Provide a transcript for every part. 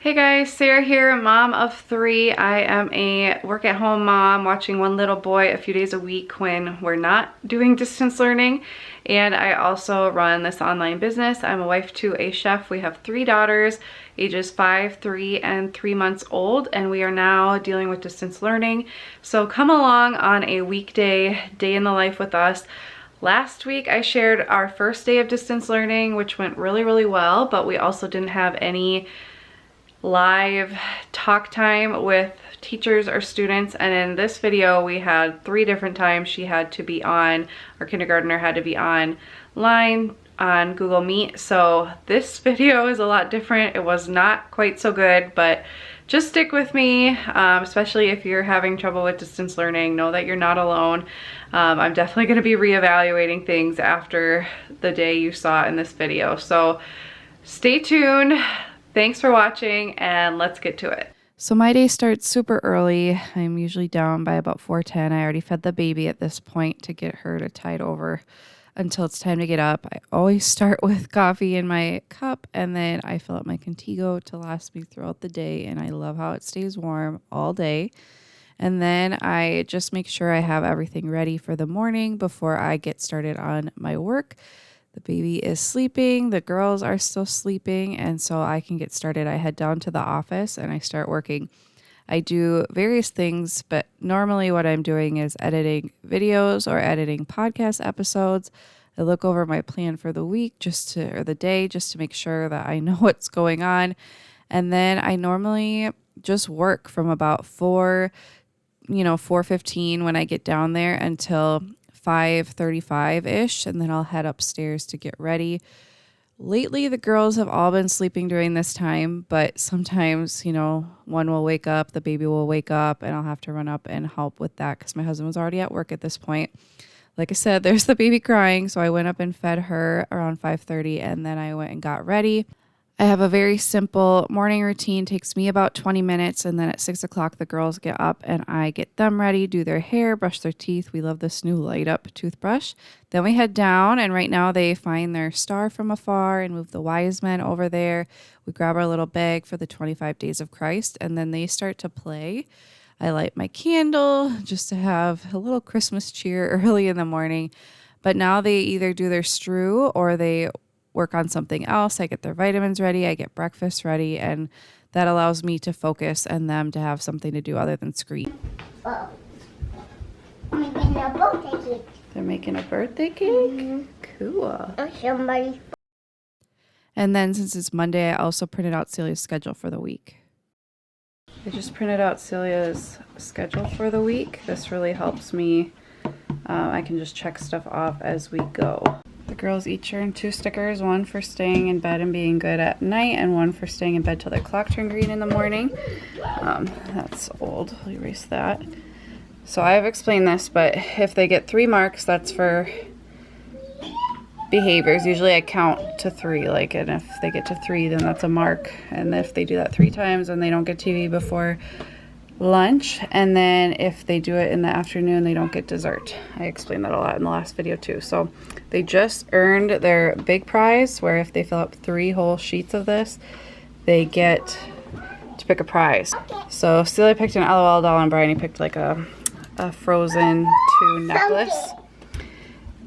Hey guys, Sarah here, mom of 3. I am a work-at-home mom watching one little boy a few days a week when we're not doing distance learning. And I also run this online business. I'm a wife to a chef. We have 3 daughters, ages 5, 3, and 3 months old, and we are now dealing with distance learning. So come along on a weekday day in the life with us. Last week I shared our first day of distance learning, which went really well, but we also didn't have any live talk time with teachers or students. And in this video we had 3 different times she had to be on, our kindergartner had to be online on Google Meet. So this video is a lot different. It was not quite so good, but just stick with me, especially if you're having trouble with distance learning. Know that you're not alone. I'm definitely going to be reevaluating things after the day you saw in this video. So stay tuned. Thanks for watching, and let's get to it. So my day starts super early. I'm usually down by about 4:10. I already fed the baby at this point to get her to tide over until it's time to get up. I always start with coffee in my cup, and then I fill up my Contigo to last me throughout the day, and I love how it stays warm all day. And then I just make sure I have everything ready for the morning before I get started on my work. The baby is sleeping, the girls are still sleeping, and so I can get started. I head down to the office and I start working. I do various things, but normally what I'm doing is editing videos or editing podcast episodes. I look over my plan for the week or the day just to make sure that I know what's going on. And then I normally just work from about 4:15 when I get down there until 5:35-ish, and then I'll head upstairs to get ready. Lately, the girls have all been sleeping during this time, but sometimes, one will wake up, the baby will wake up, and I'll have to run up and help with that because my husband was already at work at this point. Like I said, there's the baby crying, so I went up and fed her around 5:30, and then I went and got ready. I have a very simple morning routine. Takes me about 20 minutes, and then at 6 o'clock the girls get up and I get them ready, do their hair, brush their teeth. We love this new light up toothbrush. Then we head down, and right now they find their star from afar and move the wise men over there. We grab our little bag for the 25 days of Christ, and then they start to play. I light my candle just to have a little Christmas cheer early in the morning. But now they either do their strew or they work on something else. I get their vitamins ready, I get breakfast ready, and that allows me to focus and them to have something to do other than scream. Oh, I'm making a birthday cake. They're making a birthday cake? Mm-hmm. Cool. Somebody. And then since it's Monday, I also printed out Celia's schedule for the week. I just printed out Celia's schedule for the week. This really helps me. I can just check stuff off as we go. The girls each earn 2 stickers, one for staying in bed and being good at night, and one for staying in bed till their clock turn green in the morning. That's old, I'll erase that. So I've explained this, but if they get 3 marks, that's for behaviors. Usually I count to 3, and if they get to 3, then that's a mark. And if they do that 3 times, then they don't get TV before lunch. And then if they do it in the afternoon, they don't get dessert. I explained that a lot in the last video too. So they just earned their big prize, where if they fill up 3 whole sheets of this, they get to pick a prize. So Celia picked an LOL doll and Bryony picked like a Frozen 2 necklace.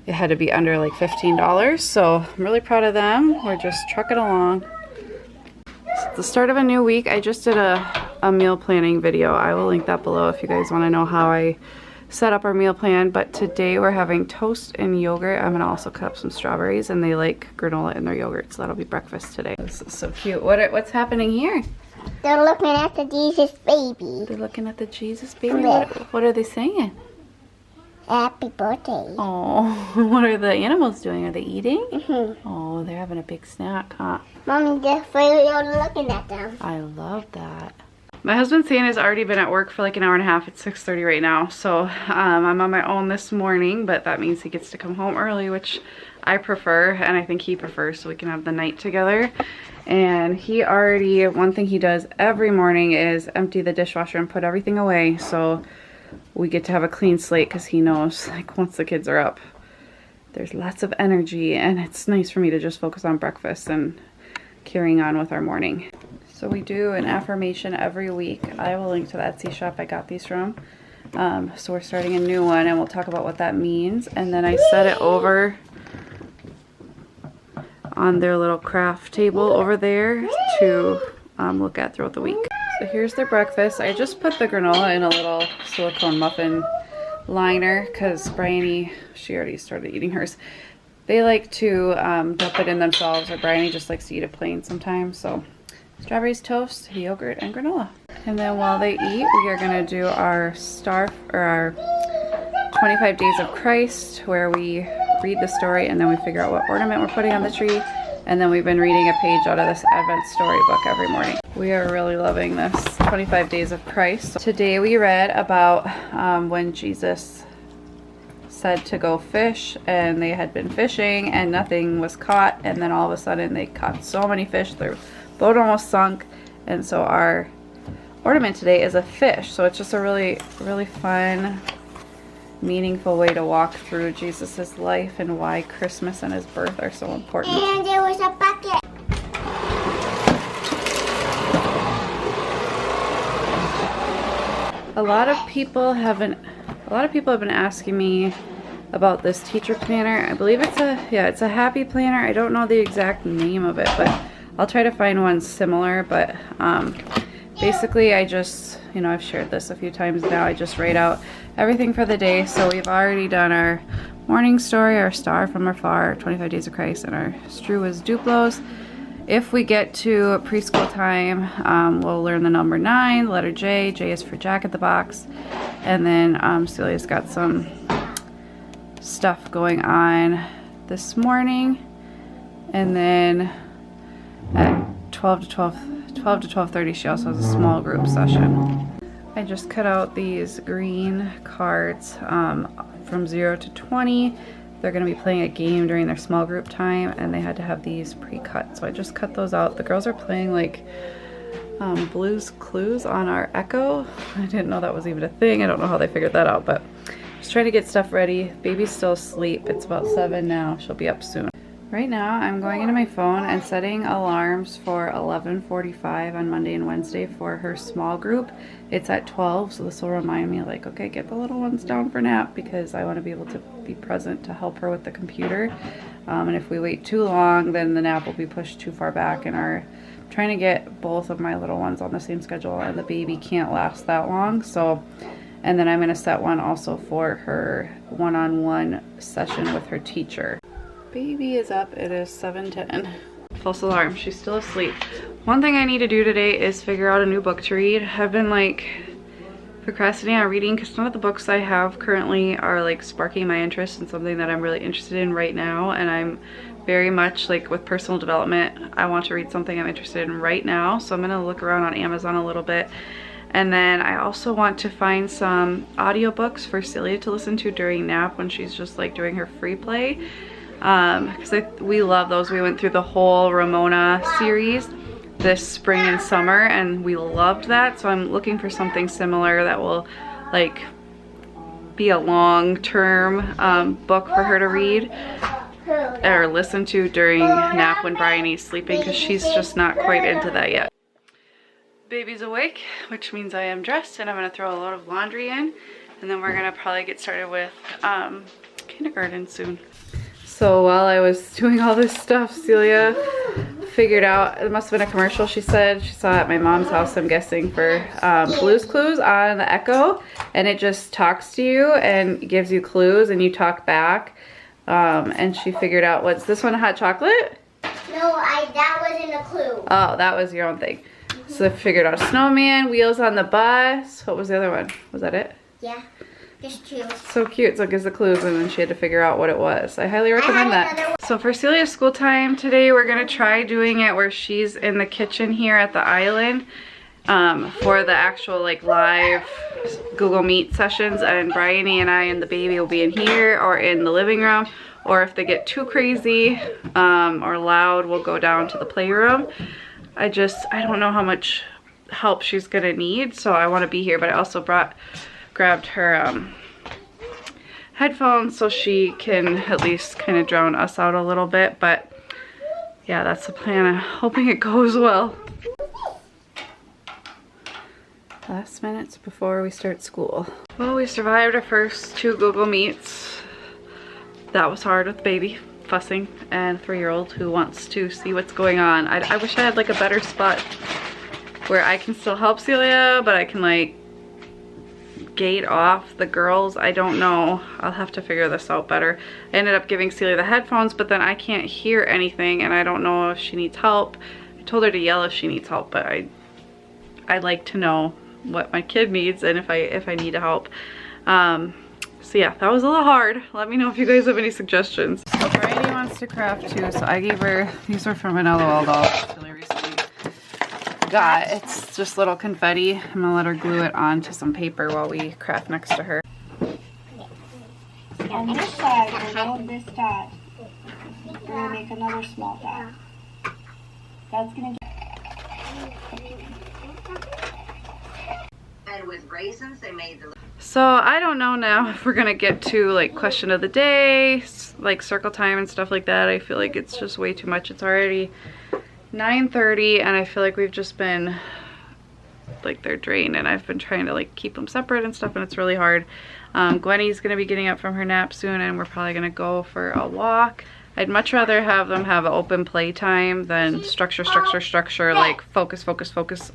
It had to be under $15. So I'm really proud of them. We're just trucking along. It's the start of a new week. I just did a meal planning video. I will link that below if you guys want to know how I set up our meal plan. But today we're having toast and yogurt. I'm going to also cut up some strawberries, and they like granola in their yogurt, so that'll be breakfast today. This is so cute. What's happening here? They're looking at the Jesus baby. They're looking at the Jesus baby? What are they saying? Happy birthday. Oh, what are the animals doing? Are they eating? Mm-hmm. Oh, they're having a big snack, huh? Mommy, you're looking at them. I love that. My husband Sam has already been at work for an hour and a half. It's 6:30 right now. So I'm on my own this morning, but that means he gets to come home early, which I prefer, and I think he prefers, so we can have the night together. And one thing he does every morning is empty the dishwasher and put everything away. So we get to have a clean slate because he knows once the kids are up, there's lots of energy, and it's nice for me to just focus on breakfast and carrying on with our morning. So we do an affirmation every week. I will link to the Etsy shop I got these from. So we're starting a new one and we'll talk about what that means. And then I set it over on their little craft table over there to look at throughout the week. So here's their breakfast. I just put the granola in a little silicone muffin liner because Bryony, she already started eating hers. They like to dump it in themselves, or Bryony just likes to eat it plain sometimes. So strawberries, toast, yogurt, and granola. And then while they eat, we are gonna do our our 25 Days of Christ, where we read the story and then we figure out what ornament we're putting on the tree. And then we've been reading a page out of this Advent storybook every morning. We are really loving this 25 Days of Christ. Today we read about when Jesus said to go fish, and they had been fishing and nothing was caught, and then all of a sudden they caught so many fish their boat almost sunk. And so our ornament today is a fish. So it's just a really fun, meaningful way to walk through Jesus's life and why Christmas and his birth are so important. And there was a bucket. A lot of people have been asking me about this teacher planner. I believe it's a happy planner. I don't know the exact name of it, but I'll try to find one similar. But basically I just, I've shared this a few times now. I just write out everything for the day. So we've already done our morning story, our star from afar, 25 Days of Christ, and our strew was Duplos. If we get to preschool time, we'll learn the number 9, the letter J. J is for Jack in the Box. And then Celia's got some stuff going on this morning. And then at 12 to 12:30, she also has a small group session. I just cut out these green cards from 0 to 20. They're going to be playing a game during their small group time, and they had to have these pre-cut. So I just cut those out. The girls are playing like Blue's Clues on our Echo. I didn't know that was even a thing. I don't know how they figured that out, but just trying to get stuff ready. Baby's still asleep. It's about 7 now. She'll be up soon. Right now, I'm going into my phone and setting alarms for 11:45 on Monday and Wednesday for her small group. It's at 12, so this will remind me, like, okay, get the little ones down for nap, because I want to be able to be present to help her with the computer. And if we wait too long, then the nap will be pushed too far back, and I'm trying to get both of my little ones on the same schedule, and the baby can't last that long. So, and then I'm going to set one also for her one-on-one session with her teacher. Baby is up. It is 7:10. False alarm. She's still asleep. One thing I need to do today is figure out a new book to read. I've been like procrastinating on reading because none of the books I have currently are like sparking my interest in something that I'm really interested in right now. And I'm very much like with personal development, I want to read something I'm interested in right now. So I'm going to look around on Amazon a little bit. And then I also want to find some audiobooks for Celia to listen to during nap when she's just like doing her free play. Because we love those. We went through the whole Ramona series this spring and summer, and we loved that. So I'm looking for something similar that will like be a long-term book for her to read or listen to during nap when Bryony's sleeping, because she's just not quite into that yet. Baby's awake, which means I am dressed, and I'm going to throw a load of laundry in, and then we're going to probably get started with kindergarten soon. So while I was doing all this stuff, Celia figured out, it must have been a commercial she said she saw at my mom's house, I'm guessing, for Blue's Clues on the Echo, and it just talks to you and gives you clues and you talk back. And she figured out, what's this one, a hot chocolate? No, that wasn't a clue. Oh, that was your own thing. So I figured out snowman, wheels on the bus. What was the other one? Was that it? Yeah. Just 2. So cute. So it gives the clues, and then she had to figure out what it was. I highly recommend that. So for Celia's school time today, we're going to try doing it where she's in the kitchen here at the island for the actual like live Google Meet sessions, and Bryony and I and the baby will be in here or in the living room, or if they get too crazy or loud, we'll go down to the playroom. I don't know how much help she's going to need, so I want to be here, but I also grabbed her headphones so she can at least kind of drown us out a little bit. But yeah, that's the plan. I'm hoping it goes well. Last minutes before we start school. Well, we survived our first 2 Google Meets. That was hard with baby fussing and 3-year-old who wants to see what's going on. I wish I had like a better spot where I can still help Celia, but I can like gate off the girls. I don't know. I'll have to figure this out better. I ended up giving Celia the headphones, but then I can't hear anything and I don't know if she needs help. I told her to yell if she needs help, but I like to know what my kid needs and if I need to help. So yeah, that was a little hard. Let me know if you guys have any suggestions. So Bridie wants to craft too, so I gave her, these were from an LOL doll Celia recently got. It's just little confetti. I'm gonna let her glue it onto some paper while we craft next to her. On this side, we're going this dot. We're gonna make another small dot. That's gonna get. And with raisins, they made the. So I don't know now if we're gonna get to like question of the day, like circle time and stuff like that. I feel like it's just way too much. It's already 9:30 and I feel like we've just been like, they're drained and I've been trying to like keep them separate and stuff and it's really hard. Gwenny's gonna be getting up from her nap soon and we're probably gonna go for a walk. I'd much rather have them have an open play time than structure, like focus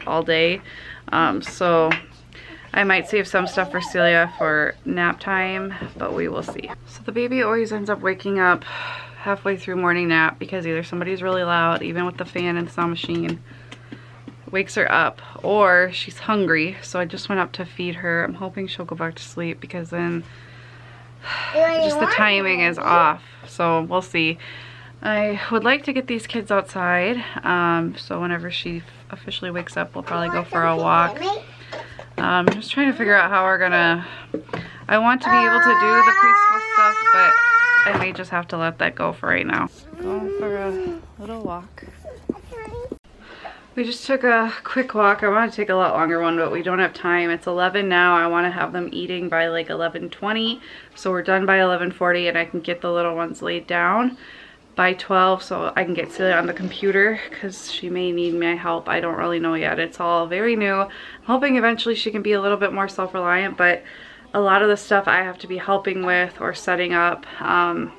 all day. So I might save some stuff for Celia for nap time, but we will see. So the baby always ends up waking up halfway through morning nap because either somebody's really loud, even with the fan and sound machine, wakes her up, or she's hungry. So I just went up to feed her. I'm hoping she'll go back to sleep because then just the timing is off. So we'll see. I would like to get these kids outside. So whenever she officially wakes up, we'll probably go for a walk. I'm just trying to figure out how we're gonna, I want to be able to do the preschool stuff, but I may just have to let that go for right now. Going for a little walk. We just took a quick walk. I want to take a lot longer one, but we don't have time. It's 11 now. I want to have them eating by like 11:20. So we're done by 11:40 and I can get the little ones laid down by 12 so I can get Celia on the computer because she may need my help. I don't really know yet. It's all very new. I'm hoping eventually she can be a little bit more self-reliant, but a lot of the stuff I have to be helping with or setting up. So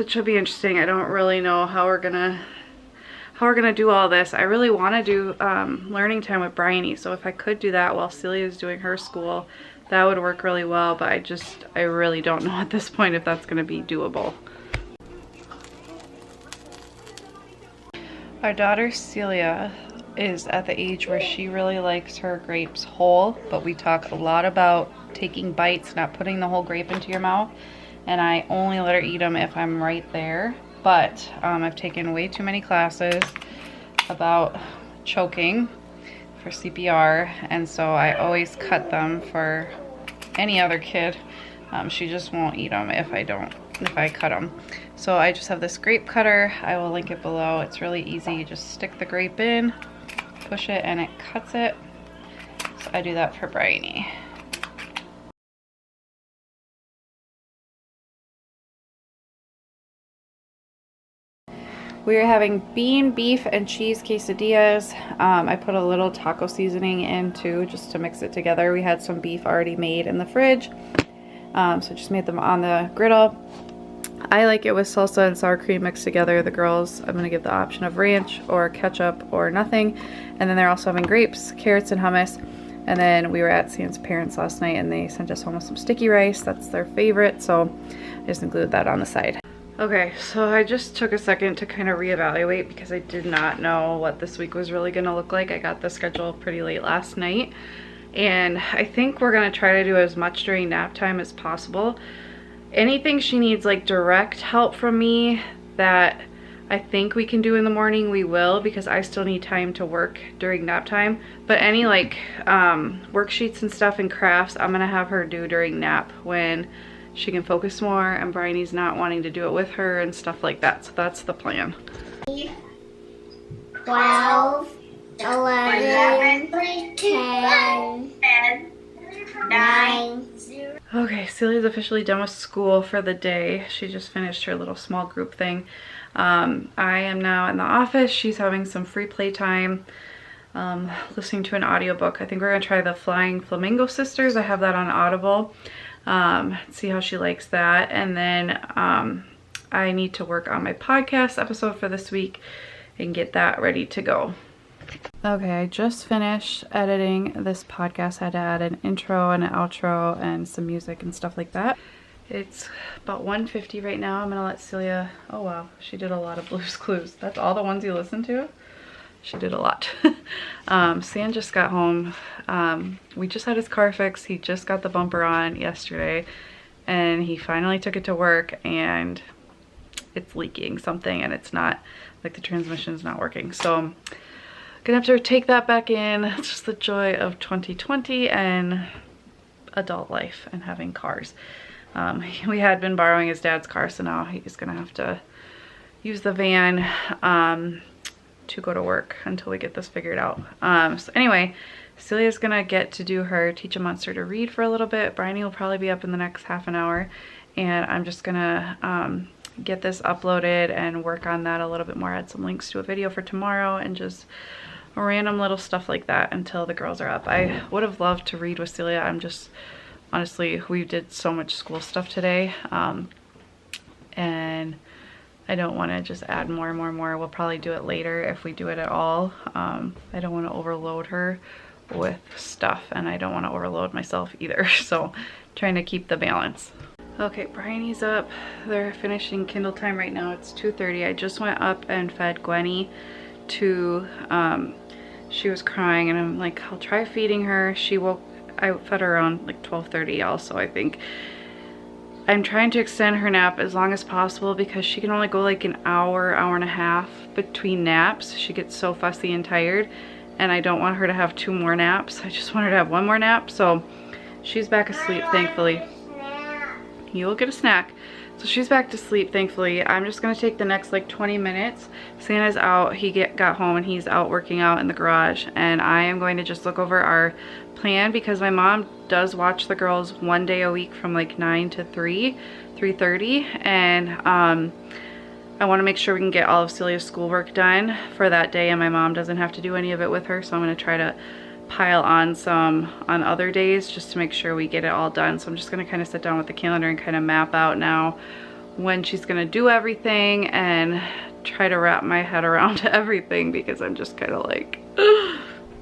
it should be interesting. I don't really know how we're gonna do all this. I really want to do learning time with Bryony, so if I could do that while Celia's doing her school, that would work really well, but I really don't know at this point if that's gonna be doable. Our daughter Celia is at the age where she really likes her grapes whole, but we talk a lot about taking bites, not putting the whole grape into your mouth, and I only let her eat them if I'm right there. But I've taken way too many classes about choking for CPR, and so I always cut them for any other kid. She just won't eat them if I cut them. So I just have this grape cutter. I will link it below. It's really easy. You just stick the grape in, push it, and it cuts it. So I do that for Bryony. We are having bean, beef, and cheese quesadillas. I put a little taco seasoning in too, just to mix it together. We had some beef already made in the fridge, so just made them on the griddle. I like it with salsa and sour cream mixed together. The girls, I'm gonna give the option of ranch or ketchup or nothing. And then they're also having grapes, carrots, and hummus. And then we were at Sam's parents last night and they sent us home with some sticky rice. That's their favorite, so I just included that on the side. Okay, so I just took a second to kind of reevaluate because I did not know what this week was really gonna look like. I got the schedule pretty late last night, and I think we're gonna try to do as much during nap time as possible. Anything she needs like direct help from me that I think we can do in the morning, we will, because I still need time to work during nap time. But any like worksheets and stuff and crafts, I'm gonna have her do during nap when she can focus more and Bryony's not wanting to do it with her and stuff like that. So that's the plan. 12, 11, 10, 9. Okay, Celia's officially done with school for the day. She just finished her little small group thing. I am now in the office. She's having some free play time. listening to an audiobook. I think we're gonna try the Flying Flamingo Sisters. I have that on Audible. See how she likes that. And then I need to work on my podcast episode for this week and get that ready to go. Okay, I just finished editing this podcast. I had to add an intro and an outro and some music and stuff like that. It's about 1:50 right now. I'm gonna let Celia, oh wow, she did a lot of Blue's Clues. That's all the ones you listen to? She did a lot. Sam just got home. We just had his car fixed. He just got the bumper on yesterday and he finally took it to work and it's leaking something and it's not, like the transmission's not working. So I'm gonna have to take that back in. It's just the joy of 2020 and adult life and having cars. We had been borrowing his dad's car, so now he's gonna have to use the van to go to work until we get this figured out. So anyway, Celia's gonna get to do her Teach a Monster to Read for a little bit. Bryony will probably be up in the next half an hour, and I'm just gonna get this uploaded and work on that a little bit more, add some links to a video for tomorrow and just random little stuff like that until the girls are up. I would have loved to read with Celia. I'm just, honestly, we did so much school stuff today, and I don't want to just add more and more and more. We'll probably do it later if we do it at all. I don't want to overload her with stuff and I don't want to overload myself either. So trying to keep the balance. Okay, Bryony's up. They're finishing Kindle time right now. It's 2:30. I just went up and fed Gwenny to, she was crying and I'm like, I'll try feeding her. She woke, I fed her around like 12:30 also, I think. I'm trying to extend her nap as long as possible because she can only go like an hour, hour and a half between naps. She gets so fussy and tired and I don't want her to have 2 more naps. I just want her to have 1 more nap. So she's back asleep, thankfully. You will get a snack. So she's back to sleep, thankfully. I'm just gonna take the next like 20 minutes. Santa's out, he got home and he's out working out in the garage. And I am going to just look over our plan because my mom does watch the girls 1 day a week from like 9 to 3:30. And I wanna make sure we can get all of Celia's schoolwork done for that day and my mom doesn't have to do any of it with her. So I'm gonna try to pile on some on other days just to make sure we get it all done. So I'm just gonna kind of sit down with the calendar and kind of map out now when she's gonna do everything and try to wrap my head around everything because I'm just kind of like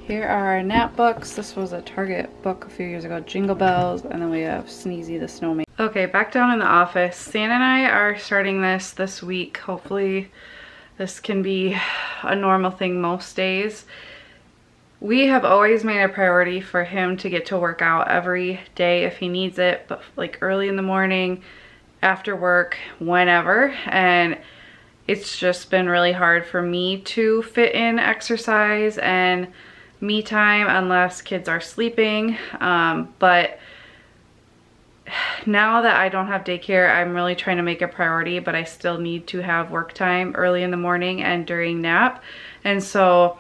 Here are our nap books. This was a Target book a few years ago, Jingle Bells, and then we have Sneezy the Snowman. Okay, back down in the office. Santa and I are starting this week. Hopefully this can be a normal thing most days. We have always made a priority for him to get to work out every day if he needs it, but like early in the morning, after work, whenever. And it's just been really hard for me to fit in exercise and me time unless kids are sleeping. But now that I don't have daycare, I'm really trying to make a priority, but I still need to have work time early in the morning and during nap. And so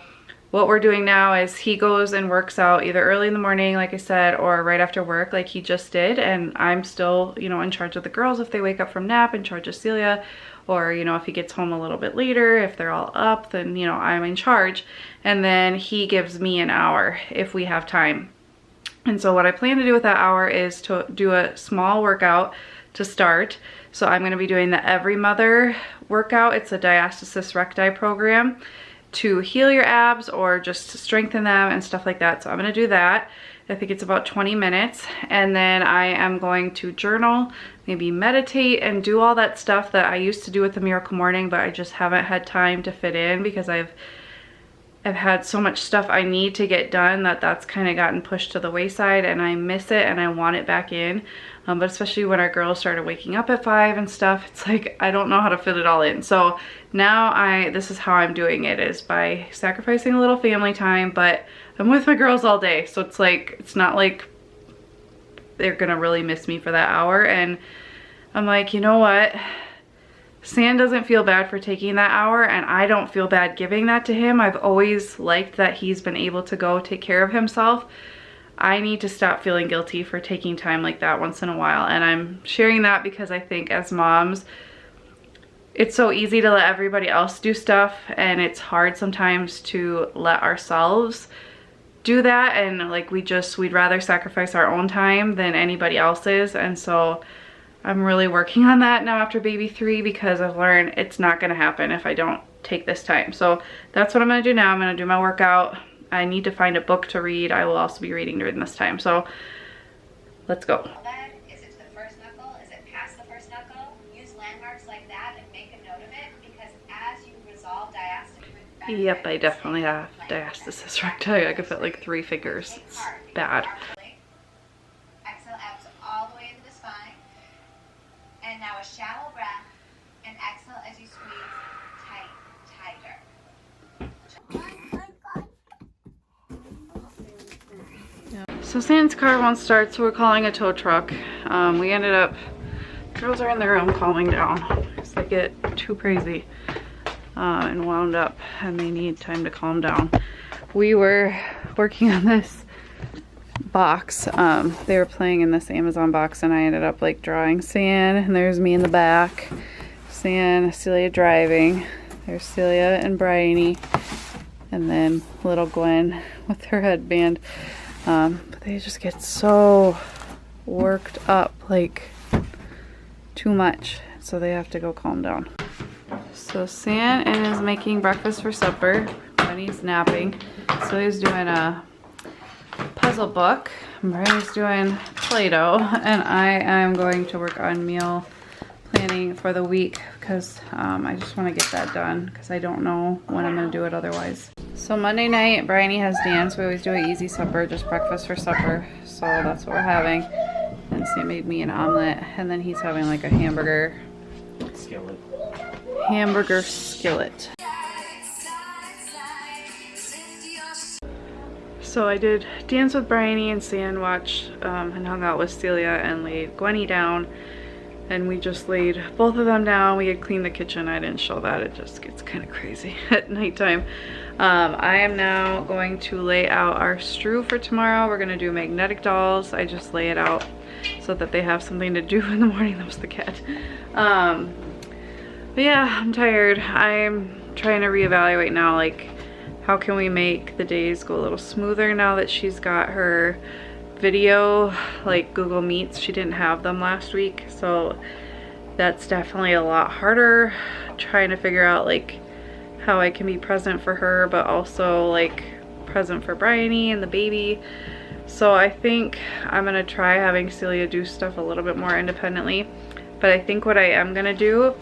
what we're doing now is he goes and works out either early in the morning, like I said, or right after work like he just did. And I'm still, you know, in charge of the girls if they wake up from nap, in charge of Celia, or, you know, if he gets home a little bit later, if they're all up, then, you know, I'm in charge. And then he gives me an hour if we have time. And so what I plan to do with that hour is to do a small workout to start. So I'm going to be doing the Every Mother workout. It's a diastasis recti program to heal your abs or just to strengthen them and stuff like that. So I'm going to do that. I think it's about 20 minutes. And then I am going to journal, maybe meditate and do all that stuff that I used to do with the Miracle Morning, but I just haven't had time to fit in because I've had so much stuff I need to get done that's kind of gotten pushed to the wayside and I miss it and I want it back in. But especially when our girls started waking up at 5 and stuff, it's like I don't know how to fit it all in. So now this is how I'm doing it, is by sacrificing a little family time, but I'm with my girls all day. So it's like, it's not like they're gonna really miss me for that hour. And I'm like, you know what? Sam doesn't feel bad for taking that hour and I don't feel bad giving that to him. I've always liked that he's been able to go take care of himself. I need to stop feeling guilty for taking time like that once in a while. And I'm sharing that because I think as moms, it's so easy to let everybody else do stuff, and it's hard sometimes to let ourselves do that, and like we'd rather sacrifice our own time than anybody else's. And so I'm really working on that now after baby 3, because I've learned it's not gonna happen if I don't take this time. So that's what I'm gonna do now. I'm gonna do my workout. I need to find a book to read. I will also be reading during this time. So let's go. Is it to the first knuckle? Is it past the first knuckle? Use landmarks like that and make a note of it, because as you resolve diastasis. Yep, I definitely have diastasis recti. I could fit like 3 fingers. It's bad. Exhale out all the way into the spine. And now a shallow breath. And exhale as you squeeze tighter. So Sam's car won't start, so we're calling a tow truck. We ended up, girls are in their room calming down. It's they get too crazy and wound up, and they need time to calm down. We were working on this box. They were playing in this Amazon box, and I ended up like drawing San, and there's me in the back. San, Celia driving. There's Celia and Bryony, and then little Gwen with her headband. But they just get so worked up, like too much, so they have to go calm down. So San is making breakfast for supper. Bunny's napping. Celia's doing a puzzle book. Bryony's doing Play-Doh, and I am going to work on meal planning for the week, because I just want to get that done, because I don't know when I'm going to do it otherwise. So Monday night, Bryony has dance. We always do an easy supper, just breakfast for supper. So that's what we're having. And Sam made me an omelet, and then he's having like a hamburger skillet. So I did dance with Bryony and San, watched and hung out with Celia, and laid Gwenny down. And we just laid both of them down. We had cleaned the kitchen. I didn't show that. It just gets kind of crazy at nighttime. I am now going to lay out our strew for tomorrow. We're gonna do magnetic dolls. I just lay it out so that they have something to do in the morning. That was the cat. But yeah, I'm tired. I'm trying to reevaluate now, like, how can we make the days go a little smoother now that she's got her video, like Google Meets. She didn't have them last week, so that's definitely a lot harder, trying to figure out like how I can be present for her, but also like present for Bryony and the baby. So I think I'm gonna try having Celia do stuff a little bit more independently. But I think what I am gonna do,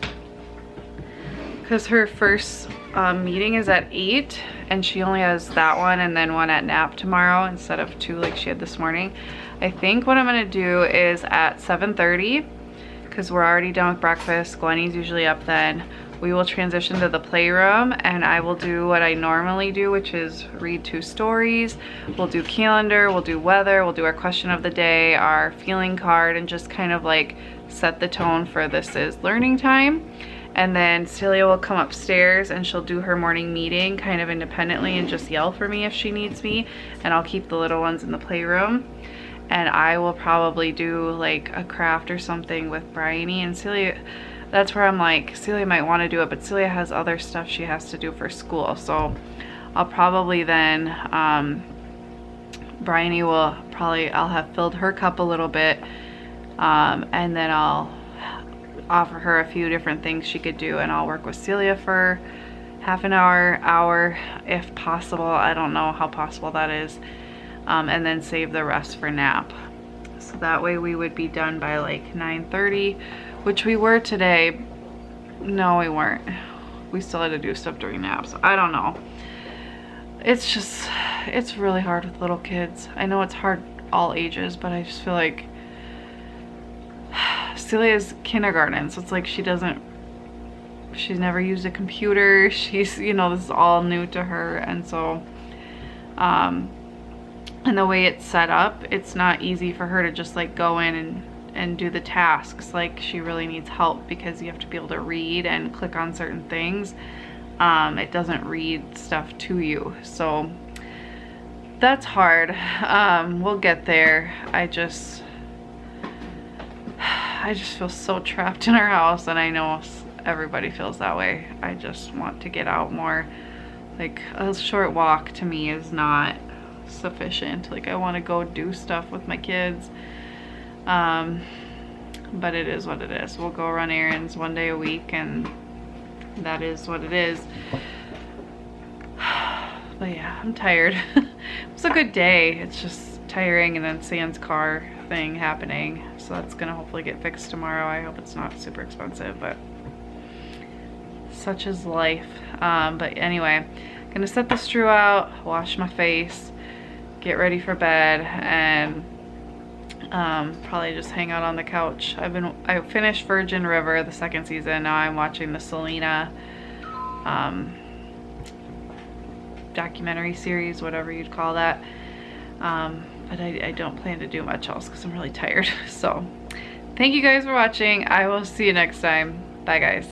because her first meeting is at 8, and she only has that one and then one at nap tomorrow instead of 2 like she had this morning. I think what I'm gonna do is at 7:30, because we're already done with breakfast, Gwenny's usually up then, we will transition to the playroom, and I will do what I normally do, which is read 2 stories. We'll do calendar, we'll do weather, we'll do our question of the day, our feeling card, and just kind of like set the tone for this is learning time. And then Celia will come upstairs and she'll do her morning meeting kind of independently and just yell for me if she needs me. And I'll keep the little ones in the playroom. And I will probably do like a craft or something with Bryony and Celia. That's where I'm like, Celia might want to do it, but Celia has other stuff she has to do for school. So I'll probably then, Bryony will probably, I'll have filled her cup a little bit. And then I'll offer her a few different things she could do, and I'll work with Celia for half an hour if possible. I don't know how possible that is. And then save the rest for nap. So that way we would be done by like 9:30, which we were today. No, we weren't. We still had to do stuff during naps. I don't know. It's just, it's really hard with little kids. I know it's hard all ages, but I just feel like Celia's kindergarten, so it's like she's never used a computer. She's, you know, this is all new to her, and so and the way it's set up, it's not easy for her to just like go in and do the tasks. Like, she really needs help because you have to be able to read and click on certain things. It doesn't read stuff to you, so that's hard. We'll get there. I just feel so trapped in our house, and I know everybody feels that way. I just want to get out more. Like a short walk to me is not sufficient. Like I want to go do stuff with my kids. But it is what it is. We'll go run errands one day a week and that is what it is. But yeah, I'm tired. It was a good day. It's just tiring, and then Sam's car thing happening. So that's gonna hopefully get fixed tomorrow. I hope it's not super expensive, but such is life. But anyway, gonna set the strew out, wash my face, get ready for bed, and probably just hang out on the couch. I finished Virgin River, the second season. Now I'm watching the Selena documentary series, whatever you'd call that. But I don't plan to do much else because I'm really tired. So thank you guys for watching. I will see you next time. Bye guys.